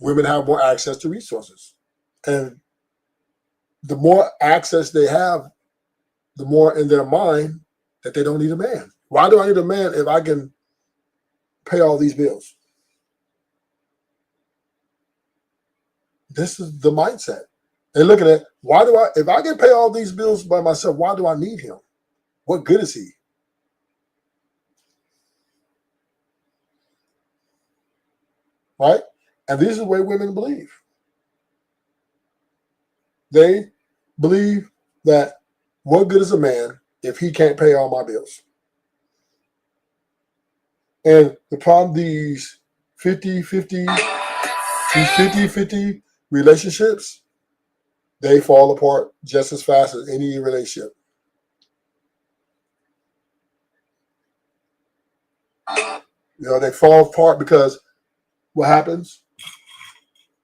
women have more access to resources. And the more access they have, the more in their mind that they don't need a man. Why do I need a man if I can pay all these bills? This is the mindset. They're looking at, if I can pay all these bills by myself, why do I need him? What good is he? Right? And this is the way women believe. They believe that what good is a man if he can't pay all my bills? And the problem, these 50-50 relationships, they fall apart just as fast as any relationship. They fall apart because what happens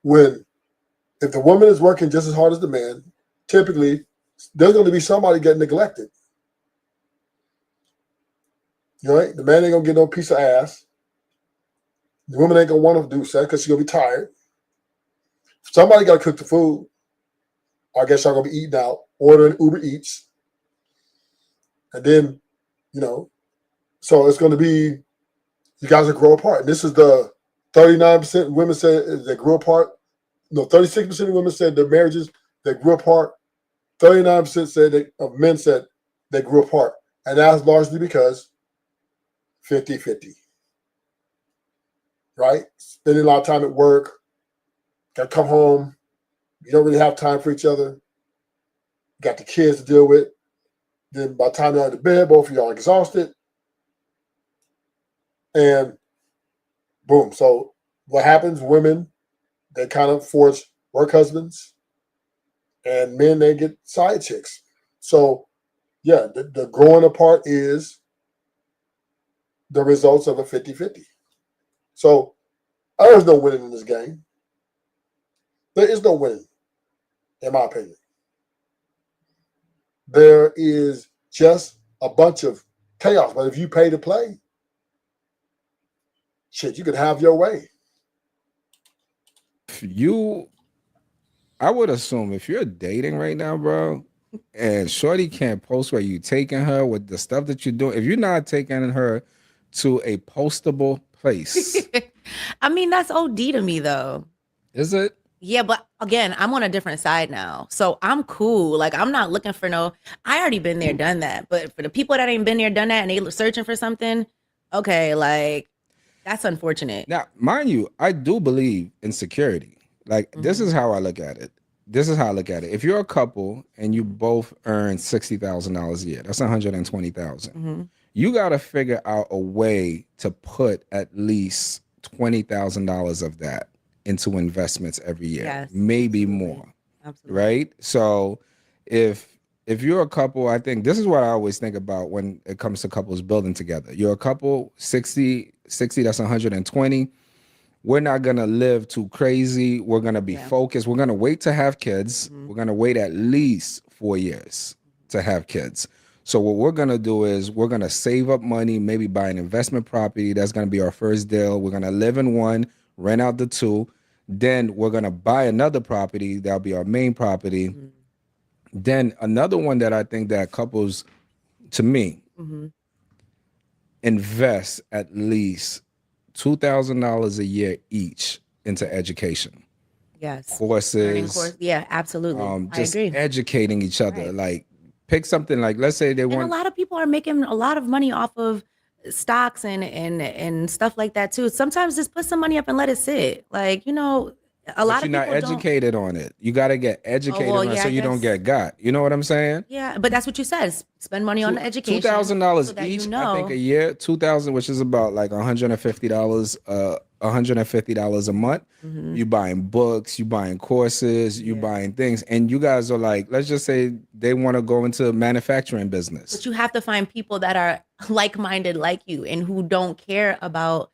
if the woman is working just as hard as the man, typically there's going to be somebody getting neglected. Right? The man ain't going to get no piece of ass. The woman ain't going to want to do sex because she's going to be tired. Somebody got to cook the food. I guess y'all going to be eating out, ordering Uber Eats. And then, so it's going to be, you guys will grow apart. And this is the 39% women said they grew apart. No, 36% of women said their marriages, they grew apart. 39% of men said they grew apart. And that's largely because 50-50. Right? Spending a lot of time at work. Got to come home. You don't really have time for each other. Got the kids to deal with. Then by the time you're out of bed, both of y'all are exhausted. And boom. So what happens? Women, they kind of forge work husbands, and men, they get side chicks. So yeah, the growing apart is the results of a 50-50. So there's no winning in this game. There is no winning, in my opinion. There is just a bunch of chaos. But if you pay to play, shit, you can have your way. I would assume if you're dating right now, bro, and shorty can't post where you taking her with the stuff that you're doing, if you're not taking her to a postable place. I mean, that's OD to me, though. Is it? Yeah, but again, I'm on a different side now. So I'm cool. Like, I'm not looking for I already been there, done that. But for the people that ain't been there, done that, and they searching for something, okay, like, that's unfortunate. Now, mind you, I do believe in security. Like, this is how I look at it. If you're a couple and you both earn $60,000 a year, that's $120,000. You got to figure out a way to put at least $20,000 of that into investments every year, Yes, maybe absolutely. more. Absolutely. Right? So if you're a couple, I think this is what I always think about when it comes to couples building together. You're a couple, 60, that's 120. We're not going to live too crazy. We're going to be focused. We're going to wait to have kids. We're going to wait at least 4 years to have kids. So what we're going to do is we're going to save up money, maybe buy an investment property. That's going to be our first deal. We're going to live in one, rent out the two. Then we're going to buy another property. That'll be our main property. Then another one that I think that couples, to me, invest at least $2,000 a year each into education. Yes. Courses. Yeah, absolutely. Just I agree. educating each other. Right. Like, pick something like, let's say they And want. a lot of people are making a lot of money off of stocks and stuff like that too. Sometimes just put some money up and let it sit. Like, A lot But of you're not people don't. educated on it. You got to get educated well, on it yeah, so I you don't guess. get got. You know what I'm saying? Yeah, but that's what you said. Spend money on the education. $2,000 so that each. you I think know. a year, 2,000, which is about like $150. $150 a month. Mhm. You buying books, you buying courses, you Yeah. buying things, and you guys are like, let's just say they want to go into manufacturing But business. you have to find people that are like-minded like you and who don't care about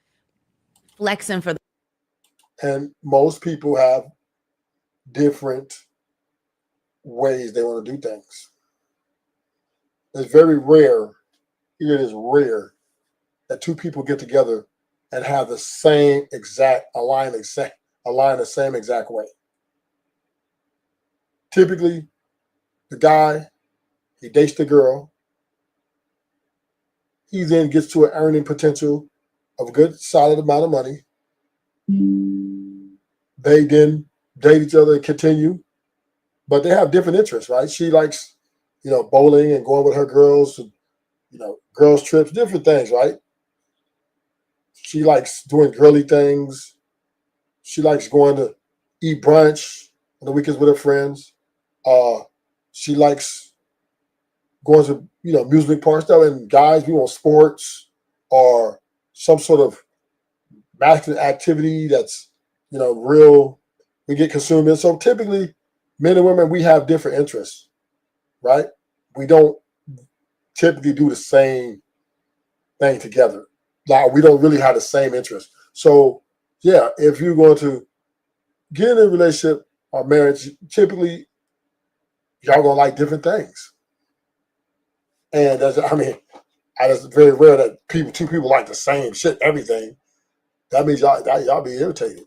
flexing for And most people have different ways they want to do things. It's very rare, it is rare that two people get together and have the same exact align the same exact way. Typically, the guy, he dates the girl, he then gets to an earning potential of a good solid amount of money. They then date each other and continue, but they have different interests, right? She likes, bowling and going with her girls, girls trips, different things, right? She likes doing girly things. She likes going to eat brunch on the weekends with her friends. She likes going to amusement park stuff. And guys, we want sports or some sort of masculine activity that's real. We get consumed in. So typically, men and women, we have different interests, right? We don't typically do the same thing together. Like we don't really have the same interests. So yeah, if you're going to get in a relationship or marriage, typically y'all gonna like different things. And it's very rare that two people like the same shit, everything. That means y'all be irritated.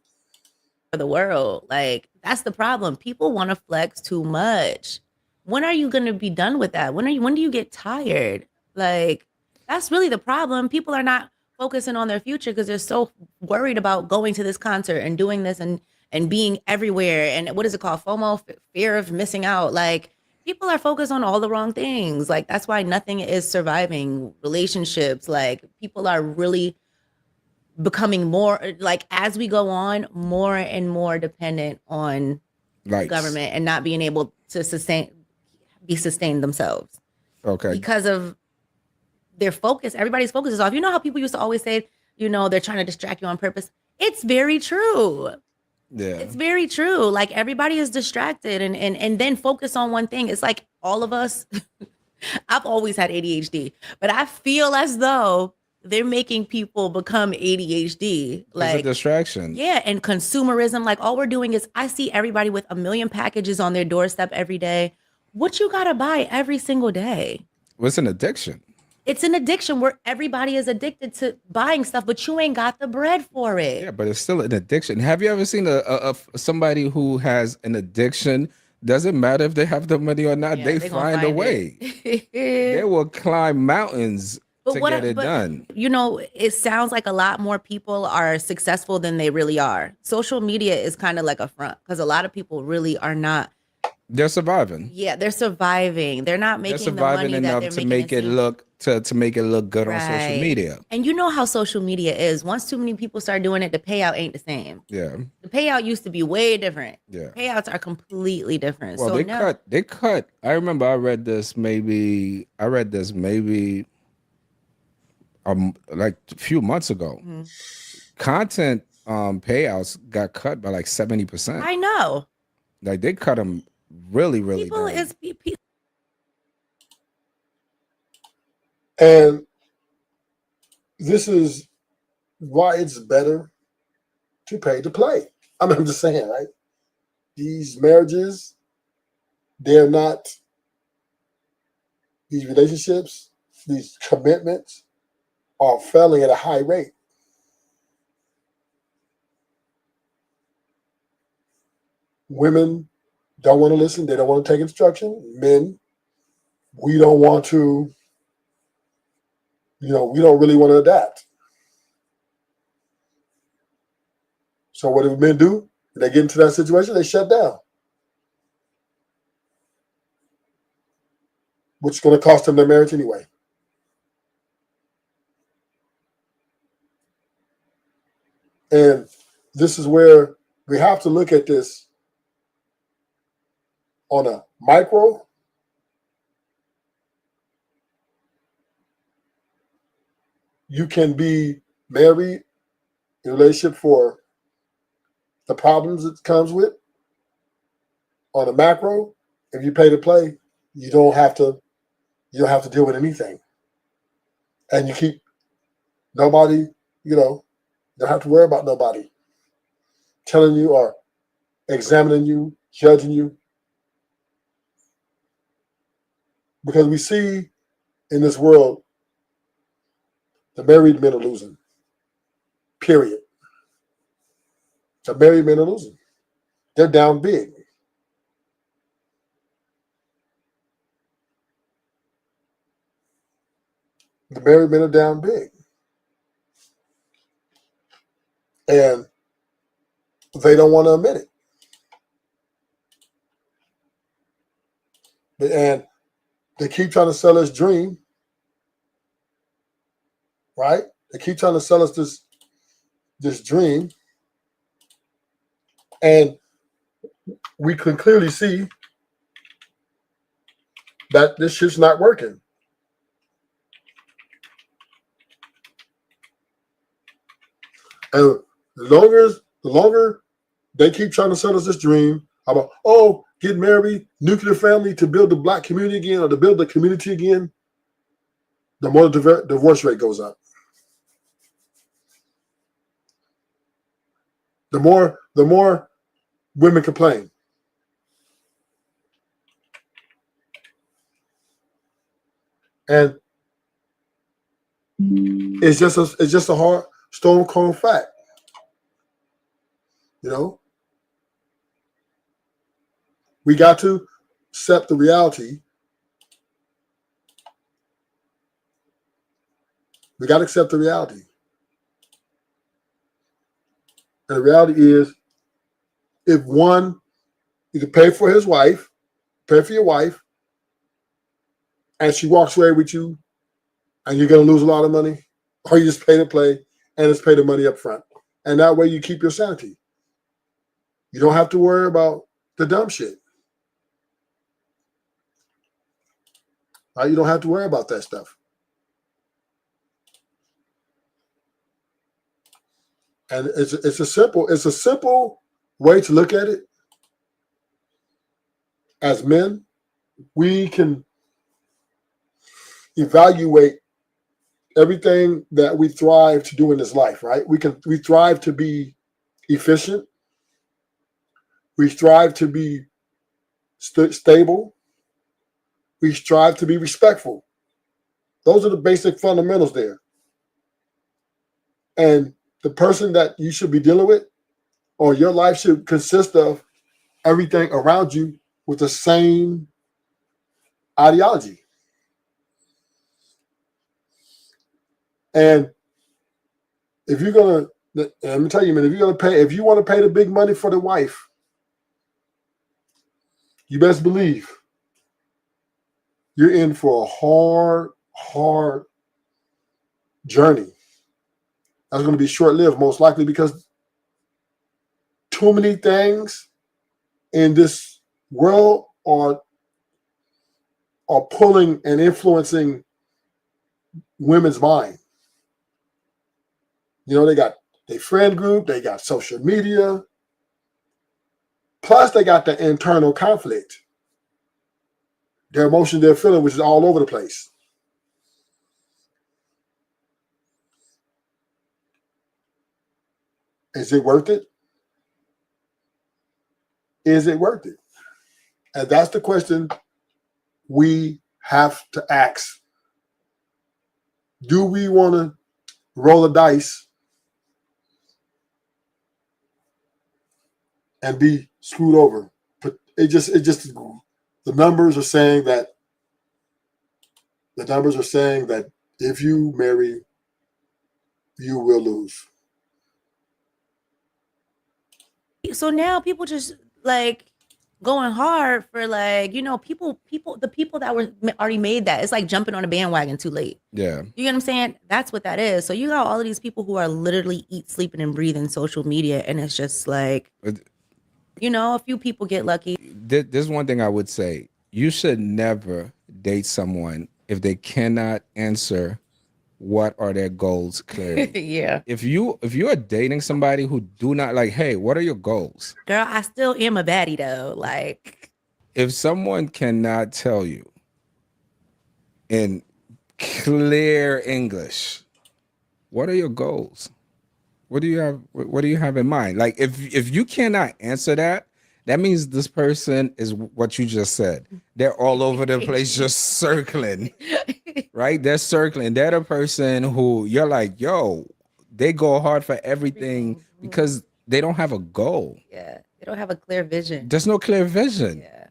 the world. Like that's the problem. People want to flex too much. When are you going to be done with that? When do you get tired? Like that's really the problem. People are not focusing on their future because they're so worried about going to this concert and doing this and being everywhere and what is it called? FOMO, fear of missing out. Like people are focused on all the wrong things. Like that's why nothing is surviving. Relationships, like people are really becoming more like as we go on more and more dependent on the government and not being able to be sustained themselves Okay. because of their focus. Everybody's focus is off. You know how people used to always say, they're trying to distract you on purpose. It's very true. Yeah. It's very true. Like everybody is distracted and then focus on one thing. It's like all of us. I've always had ADHD, but I feel as though they're making people become ADHD. Like it's a distraction. Yeah, and consumerism. Like all we're doing is I see everybody with a million packages on their doorstep every day. What you gotta buy every single day? What's an addiction? It's an addiction where everybody is addicted to buying stuff, but you ain't got the bread for it. Yeah, but it's still an addiction. Have you ever seen a somebody who has an addiction? Doesn't matter if they have the money or not, Yeah, they they gonna find a find way. it. They will climb mountains to get it done. It sounds like a lot more people are successful than they really are. Social media is kind of like a front because a lot of people really are not. They're surviving. Yeah, they're surviving. They're not making surviving the money enough that to they're make it seem. look to make it look good on social Right. media. And you know how social media is. Once too many people start doing it, the payout ain't the same. Yeah. The payout used to be way different. Yeah. Payouts are completely different. Well, so they now, cut. I remember I read this maybe like a few months ago. Mm-hmm. Content payouts got cut by like 70%. I know. Like they cut them really People down. is And this is why it's better to pay to play. I'm just saying, right? These marriages, they're not, these relationships, these commitments are failing at a high rate. Women don't want to listen. They don't want to take instruction. Men, we don't want to, we don't really want to adapt. So what do men do? When they get into that situation, they shut down, which is going to cost them their marriage anyway. And this is where We have to look at this on a micro, you can be married in a relationship for the problems it comes with. On a macro, if you pay to play, you don't have to deal with anything. And you keep nobody, you don't have to worry about nobody telling you or examining you, judging you. Because we see in this world, the married men are losing. Period. The married men are losing. They're down big. The married men are down big. And they don't want to admit it. And they keep trying to sell us dream, right? They keep trying to sell us this dream. And we can clearly see that this shit's not working. And the longer they keep trying to sell us this dream about, oh, get married, nuclear family to build the black community again or to build the community again, the more the divorce rate goes up. The more women complain. And it's just a hard stone cold fact. We got to accept the reality. We got to accept the reality. And the reality is, if one, you can pay for his wife, pay for your wife, and she walks away with you, and you're going to lose a lot of money, or you just pay to play and just pay the money up front. And that way you keep your sanity. You don't have to worry about the dumb shit. Right? You don't have to worry about that stuff. And it's a simple way to look at it. As men, we can evaluate everything that we thrive to do in this life, right? We thrive to be efficient. We strive to be stable. We strive to be respectful. Those are the basic fundamentals there. And the person that you should be dealing with, or your life should consist of everything around you with the same ideology. And if you're gonna, let me tell you, man, if you want to pay the big money for the wife, you best believe you're in for a hard journey. That's going to be short-lived, most likely, because too many things in this world are pulling and influencing women's mind. They got their friend group, they got social media, plus they got the internal conflict, their emotions, their feeling, which is all over the place. Is it worth it? Is it worth it? And that's the question we have to ask. Do we want to roll the dice and be screwed over? But it just the numbers are saying that if you marry, you will lose. So now people just like going hard for like, you know, the people that were already made that. It's like jumping on a bandwagon too late. Yeah. You get what I'm saying? That's what that is. So you got all of these people who are literally eat, sleeping, and breathing social media, and it's just like, you know, a few people get lucky. There's one thing I would say: you should never date someone if they cannot answer what are their goals clearly. Yeah. If you are dating somebody who do not like, hey, what are your goals? Girl, I still am a baddie though. Like, if someone cannot tell you in clear English, what are your goals? What do you have in mind? Like if you cannot answer that, that means this person is what you just said. They're all over the place just circling. Right? They're circling. They're the person who you're like, yo, they go hard for everything because they don't have a goal. yeah, they don't have a clear vision. There's no clear vision. Yeah.